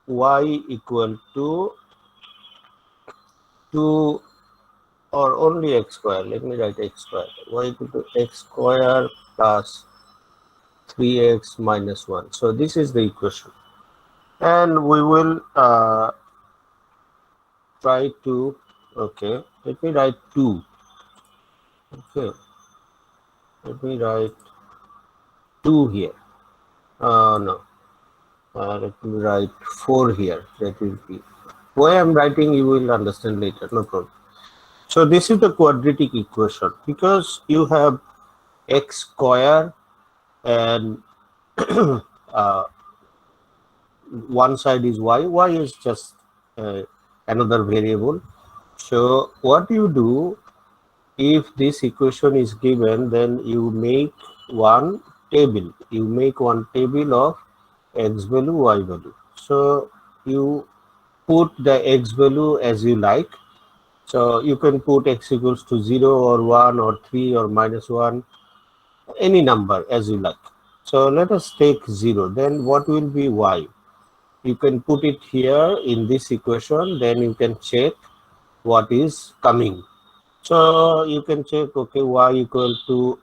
y equal to 2 or only x square. Let me write x square. Y equal to x square plus 3x minus 1. So this is the equation. And we will try to, okay, let me write 2. Okay, let me write 2 here. No, let me write 4 here. That will be why I'm writing, you will understand later, no problem. So this is the quadratic equation because you have x square and uh, one side is y is just another variable. So what you do, if this equation is given, then you make one table. You make one table of x value, y value. So you put the x value as you like. So you can put x equals to 0 or 1 or 3 or minus 1, any number as you like. So let us take 0. Then what will be y? You can put it here in this equation. Then you can check what is coming. So you can check, okay, y equal to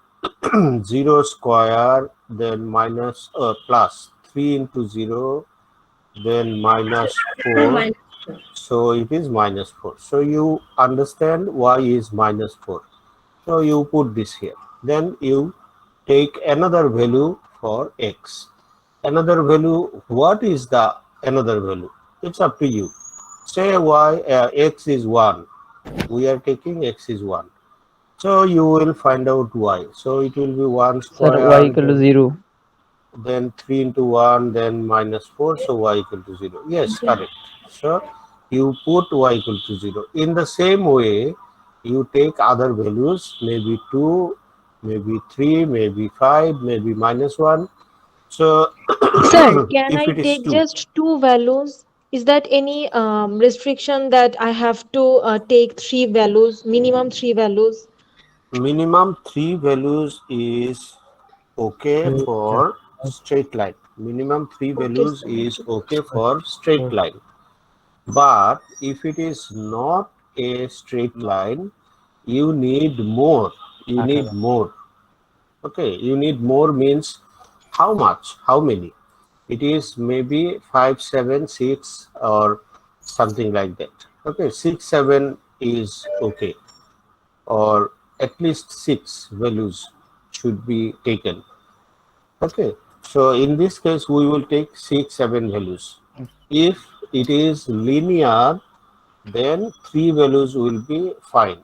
0 square, then minus plus 3 into 0, then minus 4. Minus So it is minus 4. So you understand y is minus 4. So you put this here. Then you take another value for x. Another value, what is the another value? It's up to you. Say x is 1. We are taking x is 1. So you will find out y. So it will be 1 Sir, y square, equal to 0. then 3 into 1, then minus 4. So y equal to 0. Yes, correct. So you put y equal to 0. In the same way, you take other values, maybe 2, maybe 3, maybe 5, maybe minus 1. So Sir, can if I it is take 2, just two values? Is that any restriction that I have to take three values, minimum three values? minimum 3 values is okay for straight line. Minimum 3 Okay, values sir. is okay for straight line. But if it is not a straight line, you need more. You need more. Okay, you need more means how much? How many? It is maybe 5, 7, 6 or something like that. Okay, 6, 7 is okay, or at least 6 values should be taken. Okay, so in this case, we will take 6, 7 values. If it is linear, then 3 values will be fine.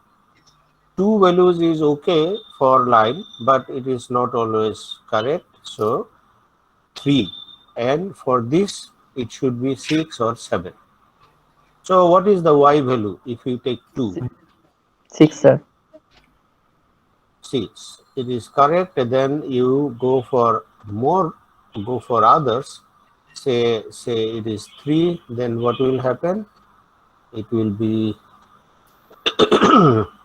2 values is okay for line, but it is not always correct. So 3. And for this, it should be 6 or 7. So what is the y value if you take 2? 6, sir. 6. It is correct. Then you go for more, go for others. Say it is 3. Then what will happen? It will be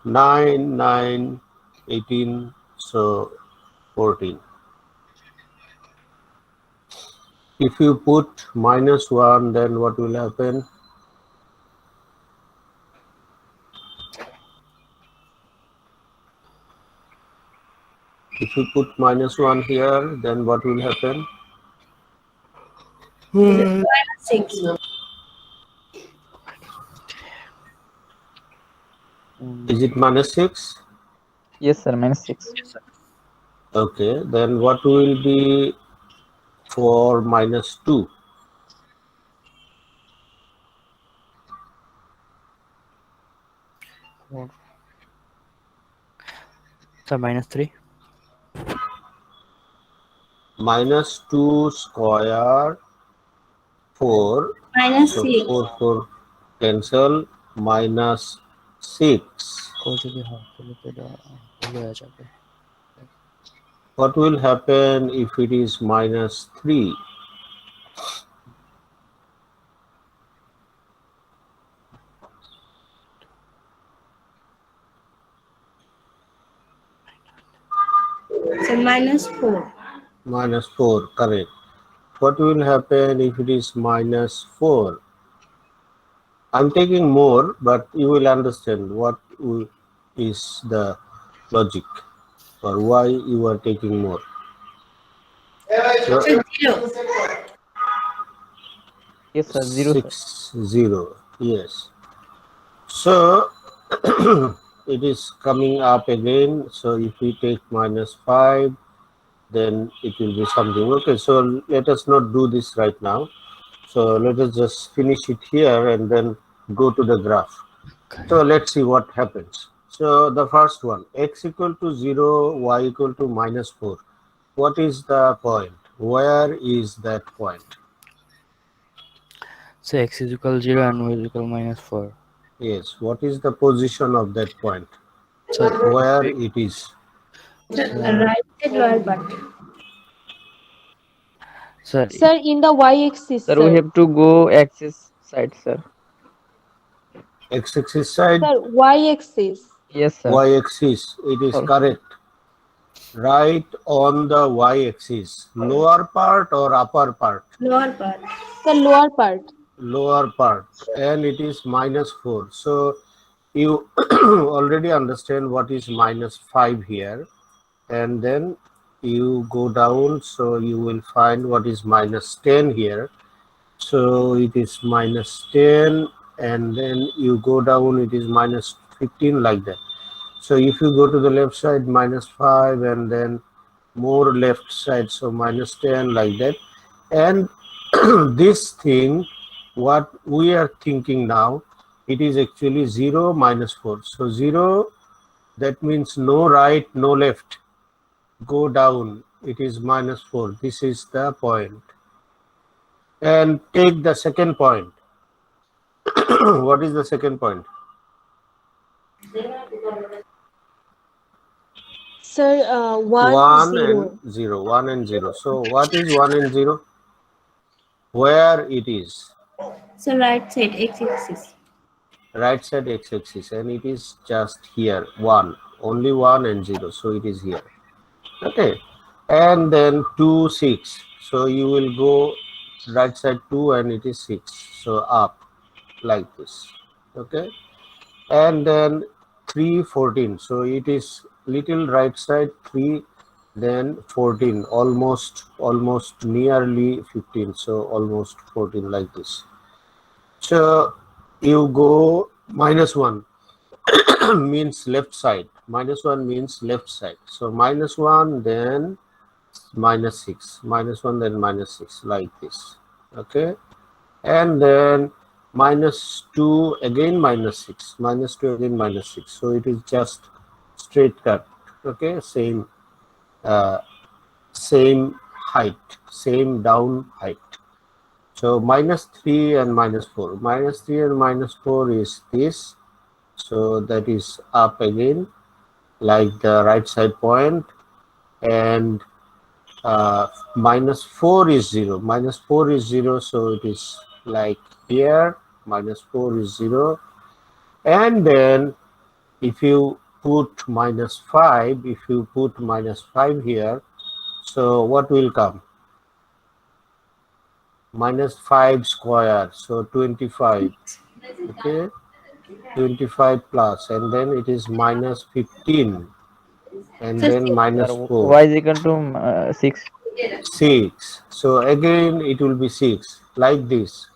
9, 9, 18, so 14. If you put minus 1, then what will happen? If you put minus 1 here, then what will happen? Minus 6. Is it minus 6? Yes, sir, minus 6. Okay, then what will be for minus 2? So minus 3. Minus 2 square 4. Minus So 6. 4, 4 cancel, minus 6. को जो भी half ले पे ले आ जाते What will happen if it is minus 3? So minus 4. Minus 4, correct. what will happen if it is minus 4? I'm taking more, but you will understand what is the logic or why you are taking more. So, Yes, sir. 0, sir. 6, 0. Yes. So, it is coming up again. So, if we take minus 5, then it will be something. Okay, so let us not do this right now. So let us just finish it here and then go to the graph. So let's see what happens. So the first one, x equal to 0, y equal to minus 4. What is the point? Where is that point? So x is equal 0 and y is equal -4. Yes, what is the position of that point? So Where it is? so, sir, Sir, in the y-axis, Sir, we sir. have to go axis side, sir. X-axis side, Sir, y-axis. Yes, sir. y-axis. It is Or correct. Right on the y-axis. Lower part or upper part? The lower part. Lower part, and it is minus 4. So you already understand what is minus 5 here, and then you go down, so you will find what is minus 10 here. So it is minus 10, and then you go down, it is minus 15, like that. So if you go to the left side, minus 5, and then more left side, so minus 10, like that. And this thing, what we are thinking now, it is actually 0 minus 4. So 0, that means no right, no left. Go down, it is minus 4. This is the point. And take the second point. What is the second point? Sir, 1, 1 and 0. 0. 1 and 0. So what is 1 and 0? Where it is? So right side x-axis. Right side x-axis, and it is just here, 1. Only 1 and 0. So it is here. Okay. And then 2, 6. So you will go right side 2 and it is 6. So up like this. Okay. And then 3, 14. So it is little right side 3, then 14, almost nearly 15. So almost 14, like this. So you go minus 1 means left side. Minus 1 means left side. So minus 1, then minus 6. Minus 1, then minus 6, like this. Okay. And then minus 2, again minus 6. Minus 2, again minus 6. So it is just straight cut. Okay. Uh, same height, same down height. So minus 3 and minus 4. Minus 3 and minus 4 is this. So that is up again, like the right side point. And minus 4 is 0. Minus 4 is 0. So it is like here. Minus 4 is 0. And then if you put minus 5, if you put minus 5 here, so what will come? Minus 5 square, so 25. Okay, 25 plus, and then it is minus 15, and then minus sir, 4, y is equal to 6. 6. So again it will be 6, like this.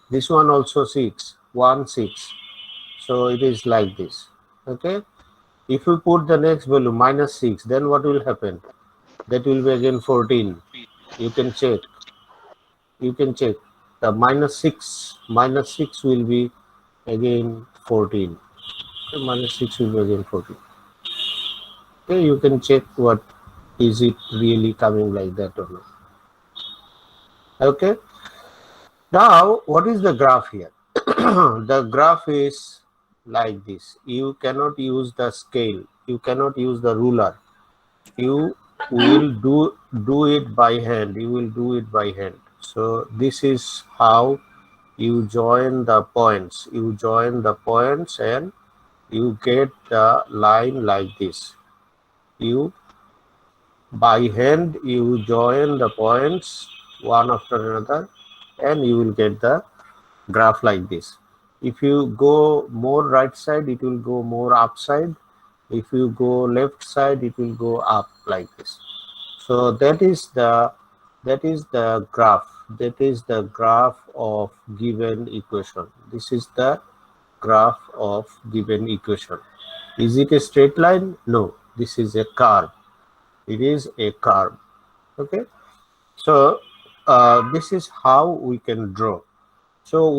This one also 6, 1, 6. So it is like this. Okay. If you put the next value minus 6, then what will happen? That will be again 14. You can check. You can check. The minus 6 will be again 14. Okay, minus 6 will be again 14. Okay, you can check what is it really coming like that or not. Okay. Now, what is the graph here? The graph is like this. You cannot use the scale. You cannot use the ruler. You will do it by hand. You will do it by hand. So this is how you join the points. You join the points and you get the line like this. You by hand you join the points one after another, and you will get the graph like this. If you go more right side, it will go more upside. If you go left side, it will go up like this. So that is the graph. That is the graph of given equation. This is the graph of given equation. Is it a straight line? No, this is a curve. It is a curve. Okay. So this is how we can draw. So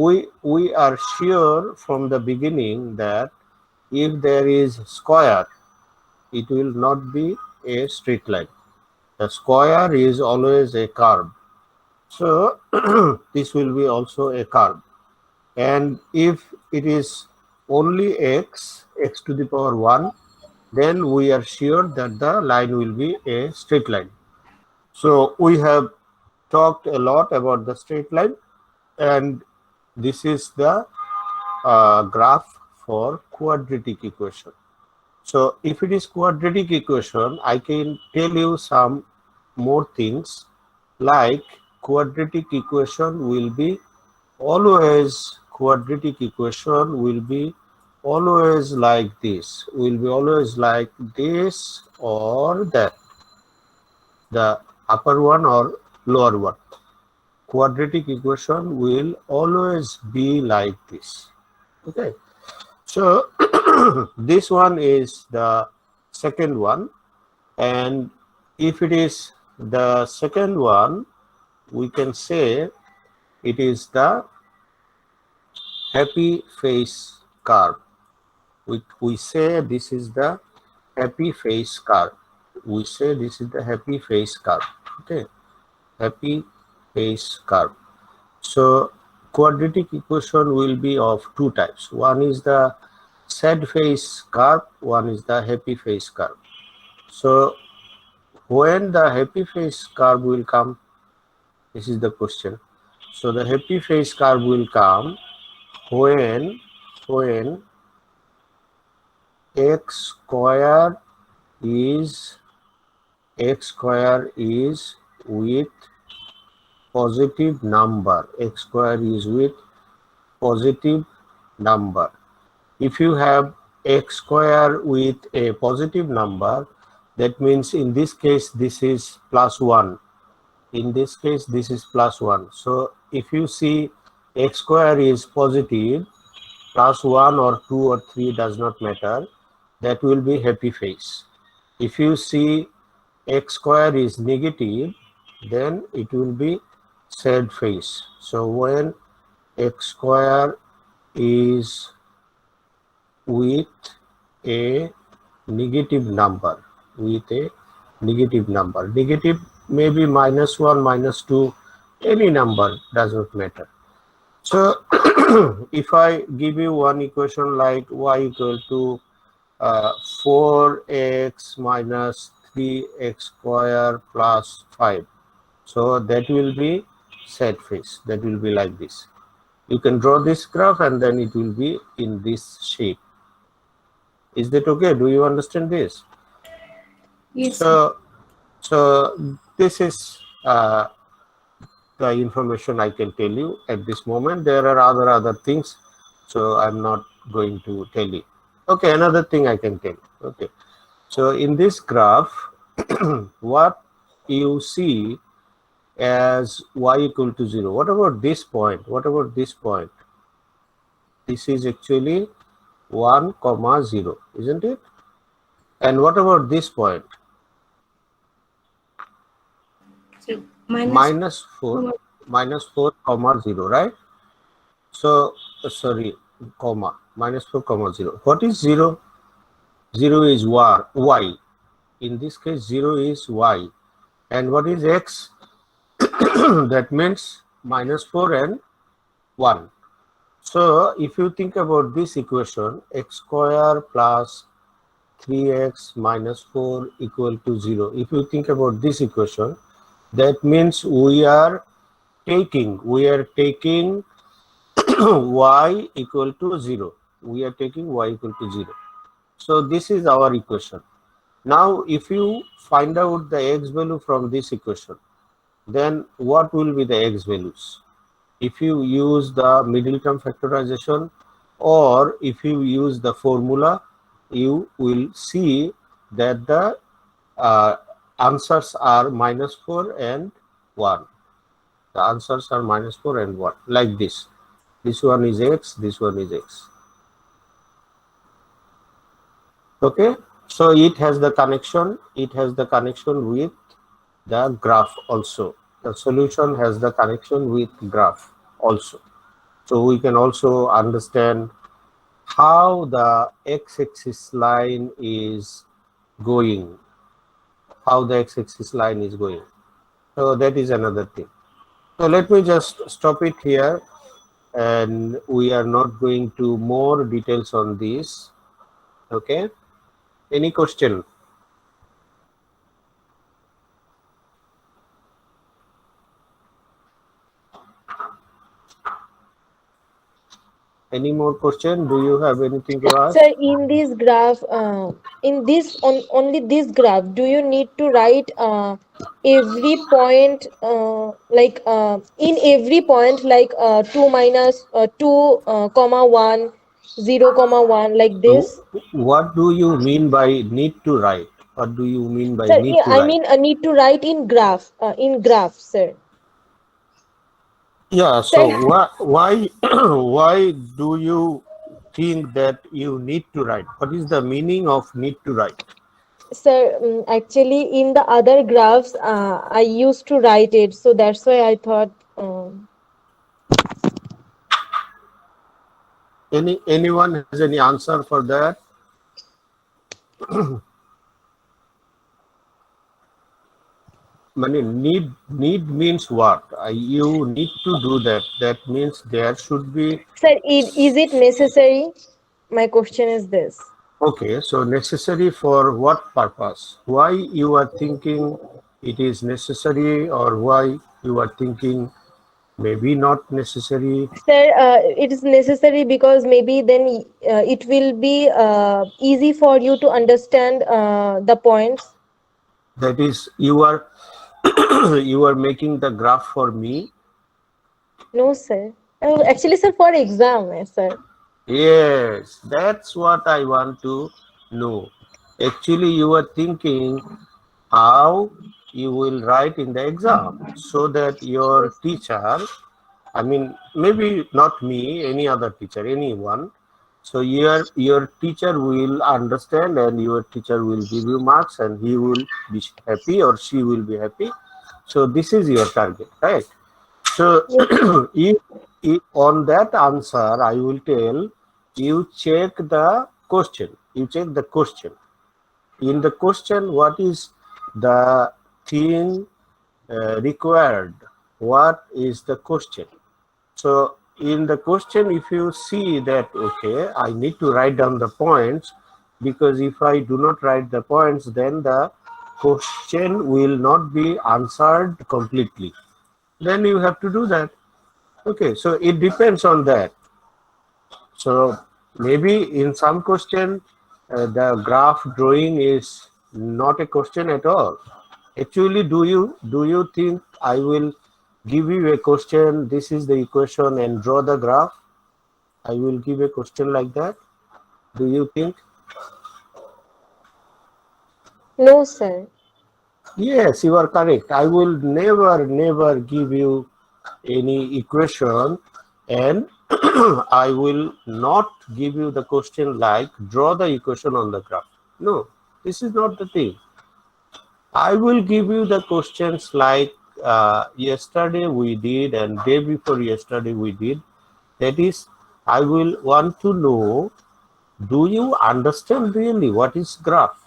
we are sure from the beginning that if there is square, it will not be a straight line. The square is always a curve. So this will be also a curve. And if it is only x to the power 1, then we are sure that the line will be a straight line. So we have talked a lot about the straight line, and this is the graph for quadratic equation. So if it is quadratic equation, I can tell you some more things, like quadratic equation will be always like this, will be always like this or that, the upper one or lower one. Quadratic equation will always be like this. Okay, so this one is the second one, and if it is the second one, we can say it is the happy face curve. We say this is the happy face curve. We say this is the happy face curve. Okay, happy face curve. So quadratic equation will be of two types. One is the sad face curve, one is the happy face curve. So when the happy face curve will come, this is the question. So the happy face curve will come when x square is with positive number. X square is with positive number. If you have x square with a positive number, that means in this case this is plus 1. In this case this is plus 1. So if you see x square is positive, plus 1 or 2 or 3 does not matter, that will be happy face. If you see x square is negative, then it will be sad face. So when x square is with a negative number, negative maybe minus 1, minus 2, any number does not matter. So if I give you one equation like y equal to 4x minus 3x square plus 5, so that will be sad face. That will be like this. You can draw this graph and then it will be in this shape. Is that okay? Do you understand this? Yes, sir. So this is the information I can tell you at this moment. There are other things, so I'm not going to tell you. Okay, another thing I can tell you. Okay, so in this graph, what you see as y equal to 0. What about this point? What about this point? This is actually 1, 0, isn't it? And what about this point? So minus Minus 4, 0, right? So, sorry, comma, minus 4, 0. What is 0? 0 is y. In this case, 0 is y. And what is x? That means minus 4 and 1. So, if you think about this equation, x square plus 3x minus 4 equal to 0. If you think about this equation, that means we are taking y equal to 0. We are taking y equal to 0. So this is our equation. Now if you find out the x value from this equation, then what will be the x values? If you use the middle term factorization or if you use the formula, you will see that the answers are -4 and 1. The answers are -4 and 1, like this. This one is x, this one is x. Okay, so it has the connection, with the graph also. The solution has the connection with graph also. So we can also understand how the x-axis line is going, So that is another thing. So let me just stop it here, and we are not going to more details on this. Okay, any question? Any more question? Do you have anything to ask? Sir, in this graph, in this only this graph, do you need to write every point in every point like 2 minus 2 comma 1 0 comma 1 like So this? what do you mean by need to write? What do you mean by Sir, need to I write? mean need to write in graph, sir. Yeah, so Sir, why why do you think that you need to write? What is the meaning of need to write? sir, actually in the other graphs, I used to write it, so that's why I thought. Anyone has any answer for that? Need means what? You need to do that. That means there should be. Sir, is it necessary? My question is this. Okay, so necessary for what purpose? Why you are thinking it is necessary, or why you are thinking maybe not necessary? Sir, it is necessary because maybe then it will be easy for you to understand the points. That is, you are you are making the graph for me. No, sir. Actually, sir, for exam, sir. Yes, that's what I want to know. Actually, you are thinking how you will write in the exam so that your Yes, sir. teacher, I mean, maybe not me, any other teacher, anyone. So your teacher will understand and your teacher will give you marks and he will be happy or she will be happy. So this is your target, right? So Yes, sir. if on that answer, I will tell you check the question. You check the question. In the question, what is the thing required? What is the question? So in the question, if you see that, okay, I need to write down the points, because if I do not write the points, then the question will not be answered completely. Then you have to do that. Okay, so it depends on that. So maybe in some question, the graph drawing is not a question at all. Actually, do you think I will give you a question? This is the equation and draw the graph. I will give a question like that. Do you think? No, sir. Yes, you are correct. I will never give you any equation, and I will not give you the question like draw the equation on the graph. No, this is not the thing. I will give you the questions like yesterday we did and day before yesterday we did. That is, I will want to know, do you understand really what is graph?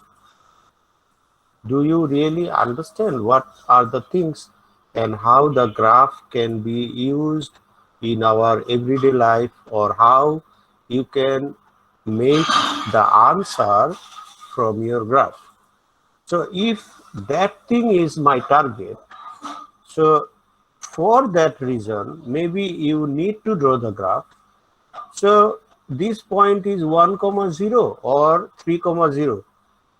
Do you really understand what are the things and how the graph can be used in our everyday life, or how you can make the answer from your graph? So if that thing is my target, so for that reason, maybe you need to draw the graph. So this point is 1 comma 0 or 3 comma 0.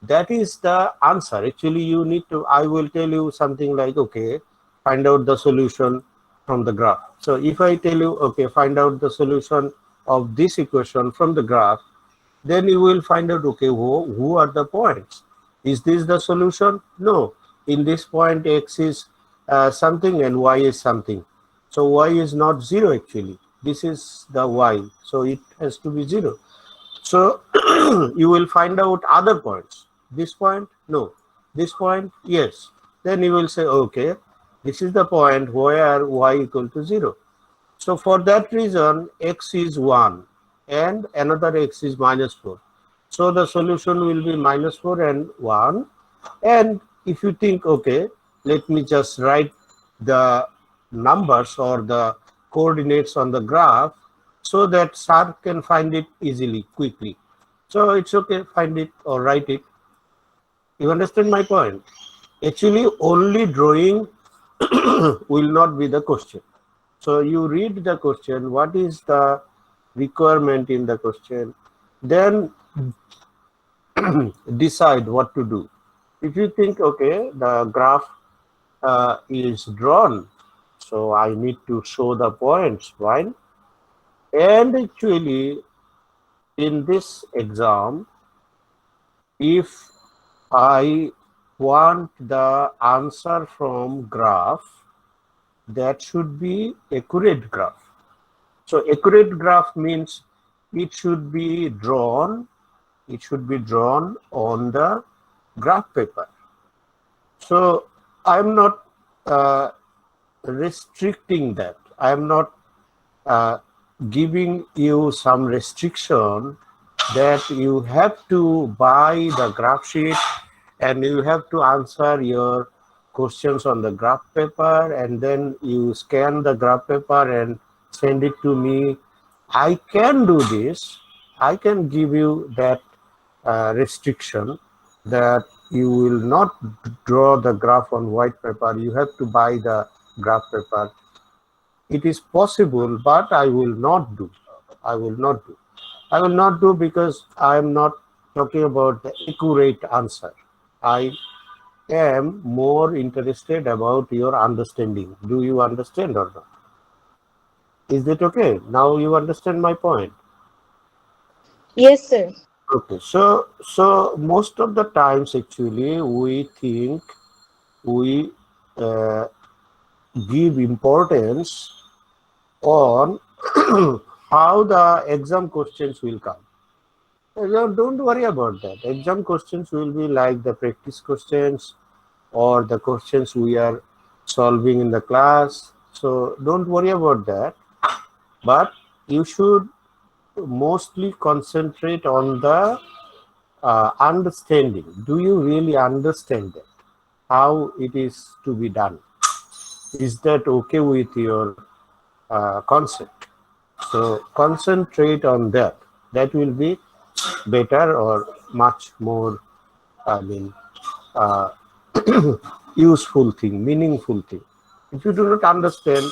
That is the answer. Actually, you need to, I will tell you something like, okay, find out the solution from the graph. So if I tell you, okay, find out the solution of this equation from the graph, then you will find out, okay, who are the points? Is this the solution? No. In this point, x is something and y is something. So y is not 0 actually. This is the y. So it has to be 0. So you will find out other points. This point, no. This point, yes. Then you will say, okay, this is the point where y equal to 0. So for that reason, x is 1 and another x is -4. So the solution will be -4 and 1. And if you think, okay, let me just write the numbers or the coordinates on the graph so that sir can find it easily, quickly. So it's okay, find it or write it. You understand my point? Actually, only drawing will not be the question. So you read the question, what is the requirement in the question, then decide what to do. If you think, okay, the graph is drawn, so I need to show the points, right? And actually, in this exam, if I want the answer from graph, that should be accurate graph. So accurate graph means it should be drawn. It should be drawn on the graph paper. So I'm not uh, restricting that. I'm not uh, giving you some restriction that you have to buy the graph sheet and you have to answer your questions on the graph paper and then you scan the graph paper and send it to me. I can do this. I can give you that restriction that you will not draw the graph on white paper. You have to buy the graph paper. It is possible, but I will not do. I will not do. I will not do because I am not talking about the accurate answer. I am more interested about your understanding. Do you understand or not? Is that okay? Now you understand my point. Yes, sir. Okay, so most of the times actually we think we uh, give importance on how the exam questions will come. Don't worry about that. Exam questions will be like the practice questions or the questions we are solving in the class. So don't worry about that. But you should mostly concentrate on the understanding. Do you really understand that? How it is to be done? Is that okay with your concept? So concentrate on that. That will be better or much more, I mean, uh, useful thing, meaningful thing. If you do not understand,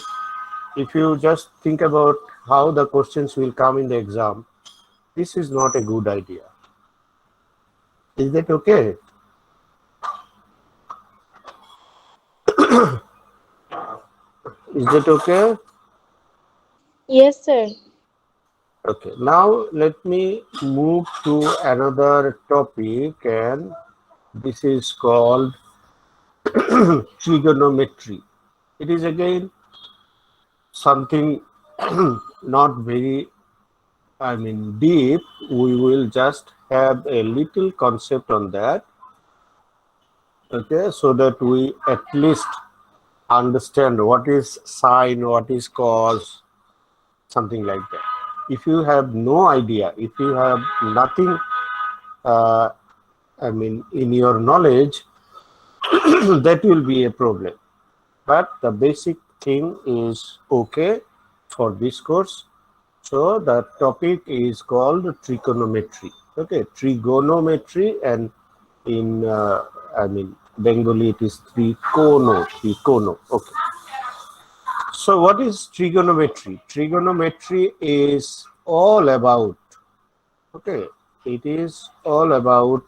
if you just think about how the questions will come in the exam, this is not a good idea. Is that okay? Is that okay? Yes, sir. Okay, now let me move to another topic, and this is called trigonometry. It is again something not very, I mean, deep. We will just have a little concept on that, okay, so that we at least understand what is sine, what is cos, something like that. If you have no idea, if you have nothing, uh, I mean, in your knowledge, that will be a problem. But the basic thing is okay for this course. So the topic is called trigonometry. Okay, trigonometry, and in I mean Bengali it is trigono. Okay. So what is trigonometry? Trigonometry is all about, okay, it is all about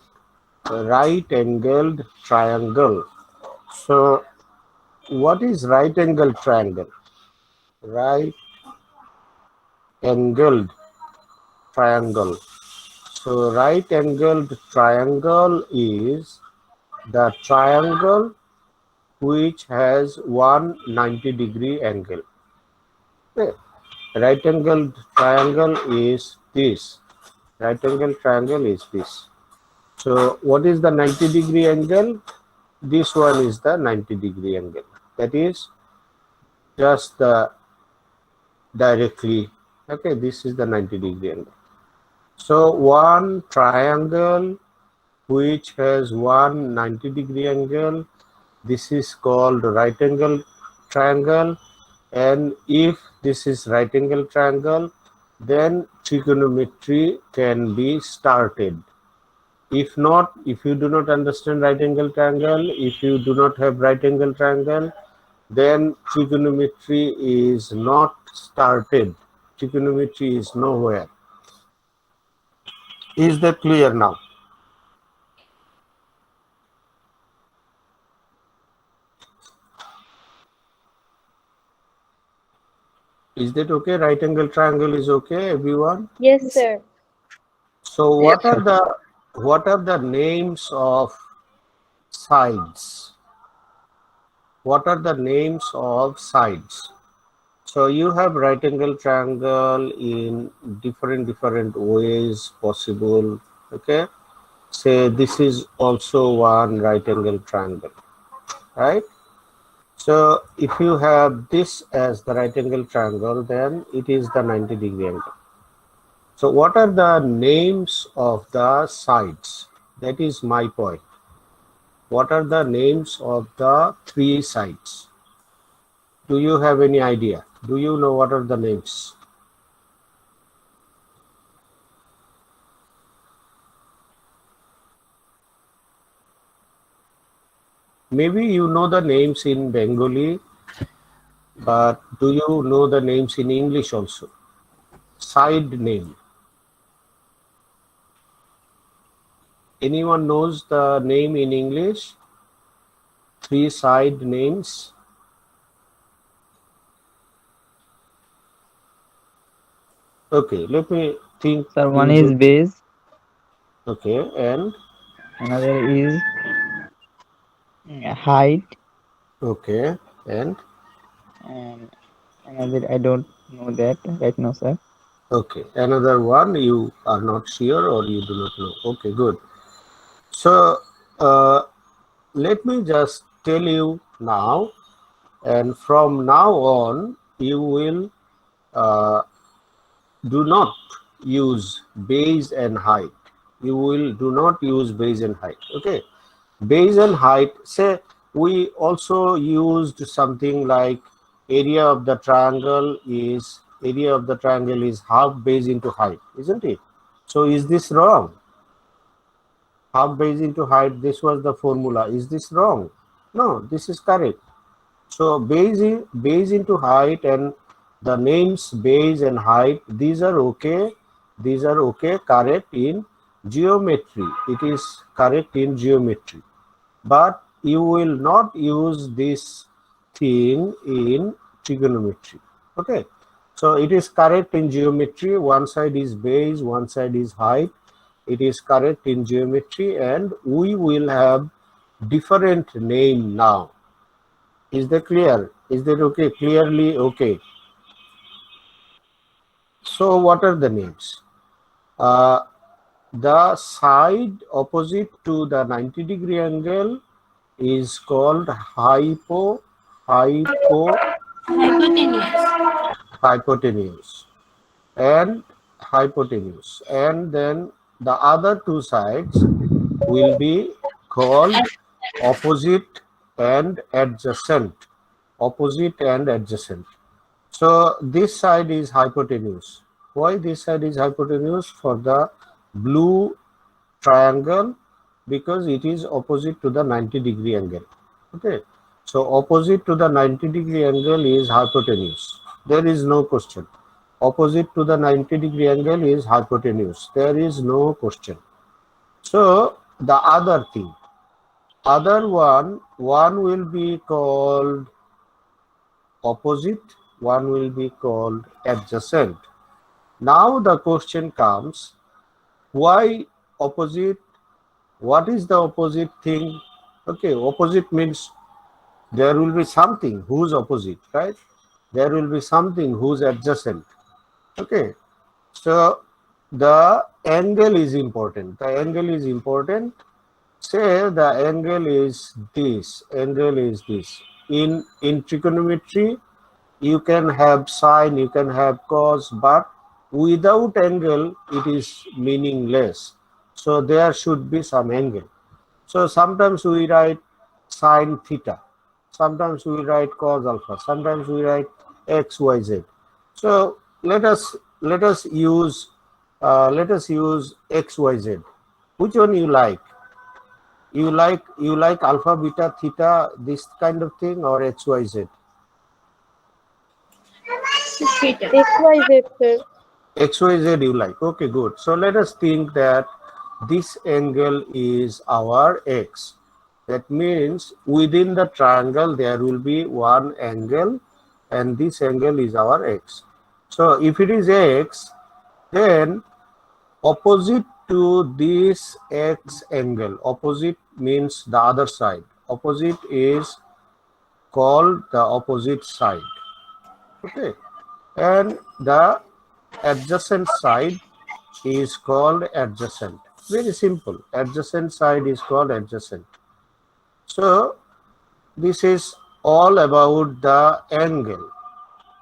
right angled triangle. So what is right angle triangle? Right angled triangle. So right angled triangle is the triangle which has 190-degree angle. Okay. Right angled triangle is this. Right angle triangle is this. So what is the 90-degree angle? This one is the 90-degree angle. That is just the directly. Okay, this is the 90-degree angle. So one triangle which has 190-degree angle, this is called right angle triangle. And if this is right angle triangle, then trigonometry can be started. If not, if you do not understand right angle triangle, if you do not have right angle triangle, then trigonometry is not started. Trigonometry is nowhere. Is that clear now? Is that okay? Right angle triangle is okay, everyone? Yes, sir. So Yes, sir. what are the names of sides? What are the names of sides? So you have right angle triangle in different ways possible. Okay. Say this is also one right angle triangle, right? So if you have this as the right angle triangle, then it is the 90-degree angle. So what are the names of the sides? That is my point. What are the names of the three sides? Do you have any idea? Do you know what are the names? Maybe you know the names in Bengali, but do you know the names in English also? Side name. Anyone knows the name in English? Three side names. Okay, let me think Sir, one is using. base, Okay, and another is height, okay, and and another I don't know that right now, sir. okay. Another one you are not sure or you do not know. Okay, good. So uh, let me just tell you now, and from now on, you will uh, do not use base and height. You will do not use base and height. Okay, base and height. Say we also used something like area of the triangle is half base into height, isn't it? So is this wrong? Half base into height. This was the formula. Is this wrong? No, this is correct. So base into height and the names base and height, these are okay. These are okay, correct in geometry. It is correct in geometry. But you will not use this thing in trigonometry. Okay. So it is correct in geometry. One side is base, one side is height. It is correct in geometry, and we will have different name now. Is that clear? Is that okay? Clearly okay. So what are the names? Uh, the side opposite to the 90-degree angle is called hypo Hypotenuse. hypotenuse and hypotenuse, and then the other two sides will be called opposite and adjacent. Opposite and adjacent. So this side is hypotenuse. Why this side is hypotenuse? For the blue triangle, because it is opposite to the 90-degree angle. Okay. So opposite to the 90-degree angle is hypotenuse. There is no question. Opposite to the 90-degree angle is hypotenuse. There is no question. So the other thing, other one will be called opposite, one will be called adjacent. Now the question comes, why opposite? What is the opposite thing? Okay, opposite means there will be something whose opposite, right? There will be something whose adjacent. Okay, so the angle is important. The angle is important. Say the angle is this. Angle is this. In trigonometry, you can have sine, you can have cos, but without angle, it is meaningless. So there should be some angle. So sometimes we write sine theta, sometimes we write cos alpha, sometimes we write x, y, z. So let us use x, y, z. Which one you like? You like alpha, beta, theta, this kind of thing, or x, y, z? Theta. XYZ, sir. X, Y, Z you like. Okay, good. So let us think that this angle is our x. That means within the triangle there will be one angle, and this angle is our x. So if it is x, then opposite to this x angle, opposite means the other side. Opposite is called the opposite side. Okay. And the adjacent side is called adjacent. Very simple. Adjacent side is called adjacent. So this is all about the angle.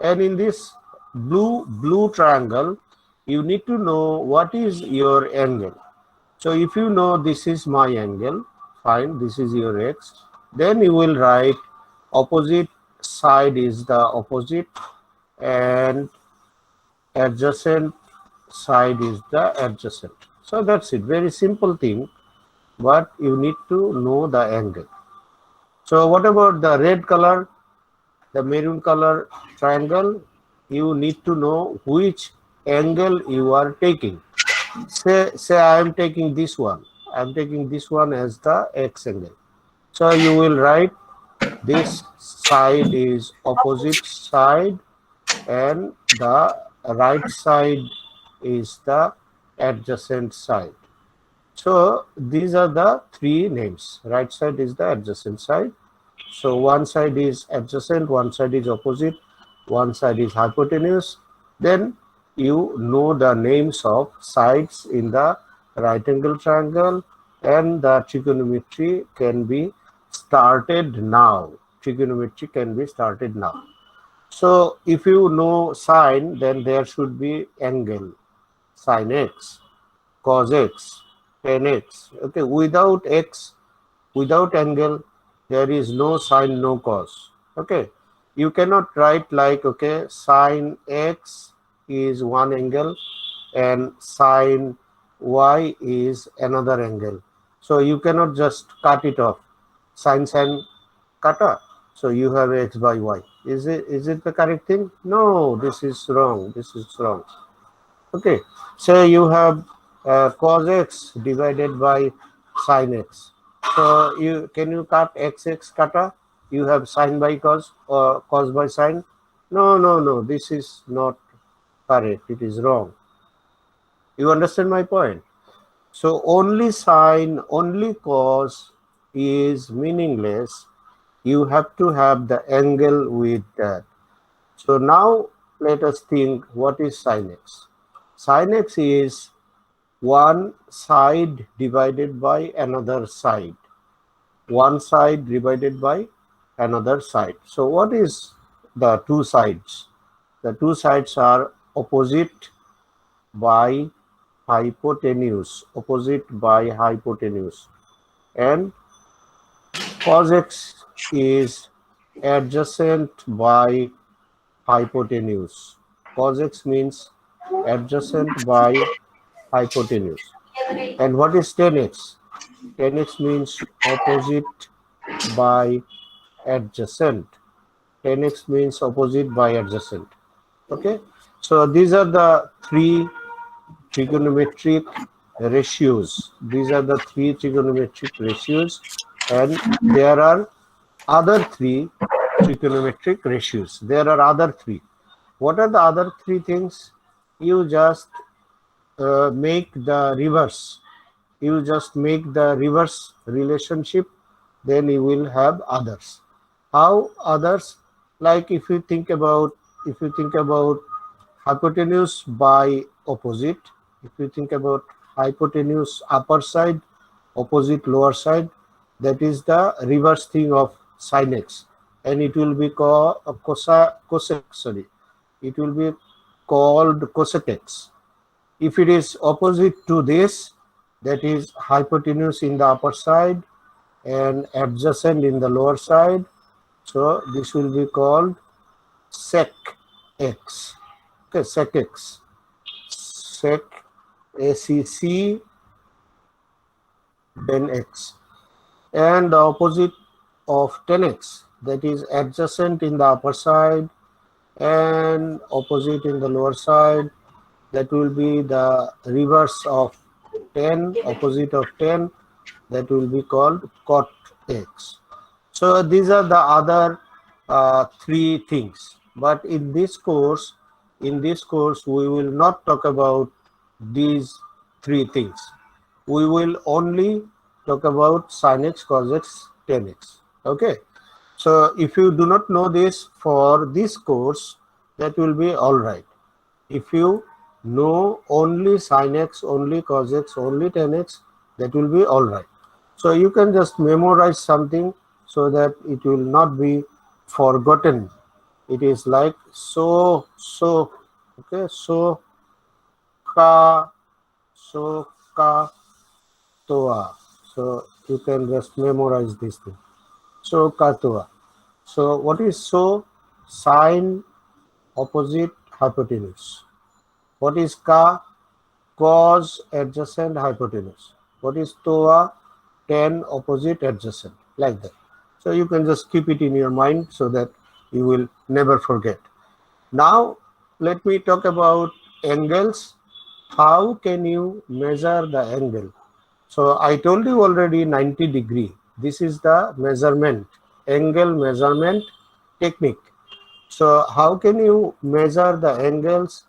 And in this blue triangle, you need to know what is your angle. So if you know this is my angle, fine, this is your x, then you will write opposite side is the opposite, and adjacent side is the adjacent. So that's it. Very simple thing, but you need to know the angle. So what about the red color, the maroon color triangle? You need to know which angle you are taking. Say I am taking this one. I am taking this one as the x angle. So you will write this side is opposite side, and the right side is the adjacent side. So these are the three names. Right side is the adjacent side. So one side is adjacent, one side is opposite, one side is hypotenuse. Then you know the names of sides in the right angle triangle, and the trigonometry can be started now. Trigonometry can be started now. So if you know sine, then there should be angle, sine x, cos x, tan x. Okay, without x, without angle, there is no sine, no cos. Okay, you cannot write like, okay, sine x is one angle and sine y is another angle. So you cannot just cut it off. Sine kata. So you have x by y. Is it the correct thing? No, this is wrong. This is wrong. Okay, so you have cos x divided by sin x. So you cut x kata? You have sin by cos or cos by sin? No, no, no. This is not correct. It is wrong. You understand my point? So only sine, only cos is meaningless. You have to have the angle with that. So now let us think, what is sin x? Sin x is one side divided by another side. One side divided by another side. So what is the two sides? The two sides are opposite by hypotenuse. Opposite by hypotenuse. And cos x is adjacent by hypotenuse. Cos x means adjacent by hypotenuse. And what is tan x? Tan x means opposite by adjacent. Tan x means opposite by adjacent. Okay. So these are the three trigonometric ratios. These are the three trigonometric ratios, and there are other three trigonometric ratios. There are other three. What are the other three things? You just make the reverse. You just make the reverse relationship, then you will have others. How others? Like if you think about hypotenuse by opposite, if you think about hypotenuse upper side, opposite lower side, that is the reverse thing of sin x, and it will be called cosec. Sorry, it will be called cosec x. If it is opposite to this, that is hypotenuse in the upper side and adjacent in the lower side, so this will be called sec x. Okay, sec x. Sec ACC then x. And the opposite of 10x, that is adjacent in the upper side and opposite in the lower side, that will be the reverse of 10, opposite of 10, that will be called cot x. So these are the other three things. But in this course, we will not talk about these three things. We will only talk about sin x, cos x, tan x. Okay. So if you do not know this for this course, that will be all right. If you know only sin x, only cos x, only tan x, that will be all right. So you can just memorize something so that it will not be forgotten. It is like okay, ka, ka, toa. So you can just memorize this thing. So ka, toa. So what is so? Sine, opposite, hypotenuse. What is ka? Cos, adjacent, hypotenuse. What is toa? Tan, opposite, adjacent, like that. So you can just keep it in your mind so that you will never forget. Now let me talk about angles. How can you measure the angle? So I told you already 90 degree. This is the measurement, angle measurement technique. So how can you measure the angles?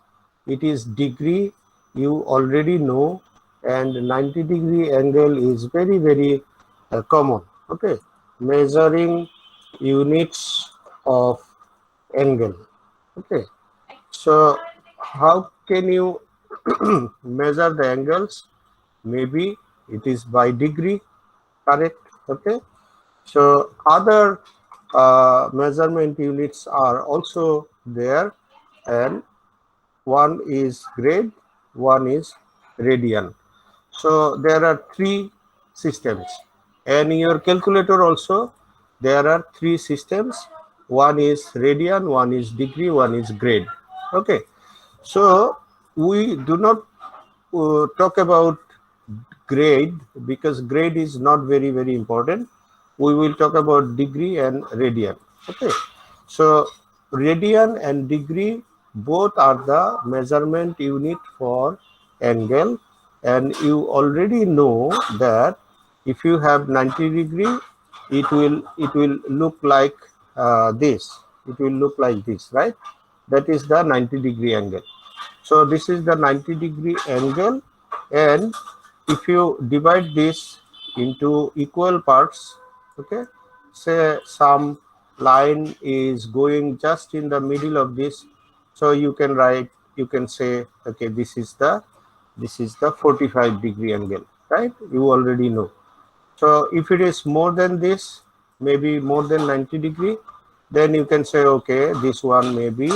It is degree, you already know, and 90-degree angle is very common. Okay, measuring units of angle. Okay, so how can you measure the angles? Maybe it is by degree, correct? Okay, so other measurement units are also there, and one is grade, one is radian. So there are three systems, and in your calculator also there are three systems. One is radian, one is degree, one is grade. Okay, so we do not talk about grade because grade is not very important. We will talk about degree and radian. Okay, so radian and degree both are the measurement unit for angle, and you already know that if you have 90 degree, it will look like this. It will look like this, right? That is the 90-degree angle. So this is the 90-degree angle, and if you divide this into equal parts, okay, say some line is going just in the middle of this, so you can write, you can say, okay, this is the 45-degree angle, right? You already know. So if it is more than this, maybe more than 90 degree, then you can say, okay, this one may be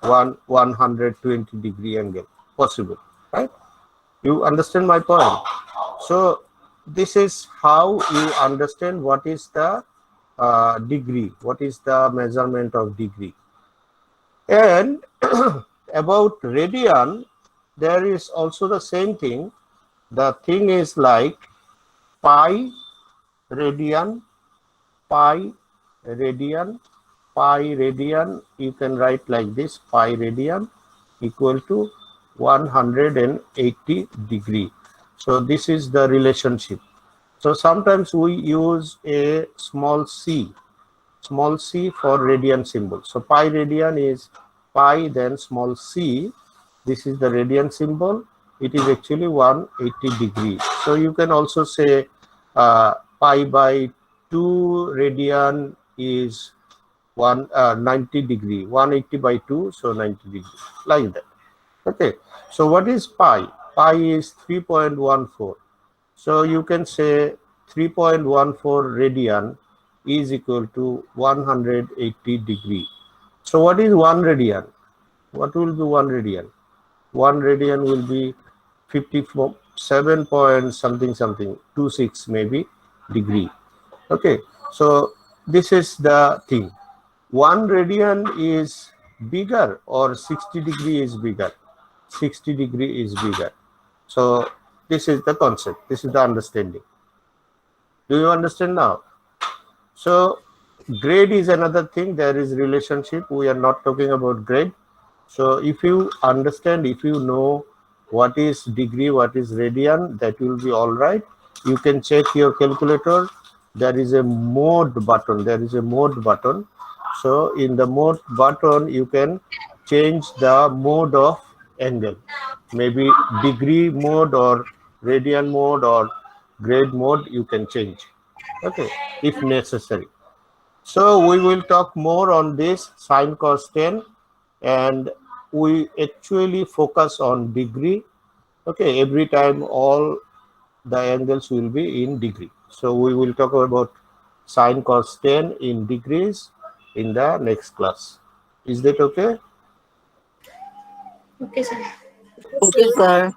120-degree angle possible, right? You understand my point? So this is how you understand what is the degree, what is the measurement of degree. And about radian, there is also the same thing. The thing is like pi radian, pi radian, pi radian. You can write like this: pi radian equal to 180 degree. So this is the relationship. So sometimes we use a small c. small c for radian symbol. So pi radian is pi, then small c. This is the radian symbol. It is actually 180 degrees. So you can also say pi by 2 radian is 90 degree. 180 by 2, so 90 degree, like that. Okay. So what is pi? Pi is 3.14. So you can say 3.14 radian is equal to 180 degree. So what is 1 radian? What will be 1 radian? 1 radian will be 57 point something something 26 maybe degree. Okay, so this is the thing. 1 radian is bigger or 60 degree is bigger? 60 degree is bigger. So this is the concept. This is the understanding. Do you understand now? So grade is another thing. There is relationship. We are not talking about grade. So if you understand, if you know what is degree, what is radian, that will be all right. You can check your calculator. There is a mode button. There is a mode button. So in the mode button, you can change the mode of angle. Maybe degree mode or radian mode or grade mode, you can change. Okay, if necessary. So we will talk more on this sine cos 10, and we actually focus on degree. Okay, every time all the angles will be in degree. So we will talk about sine cos 10 in degrees in the next class. Is that okay? Okay, sir. Okay, sir.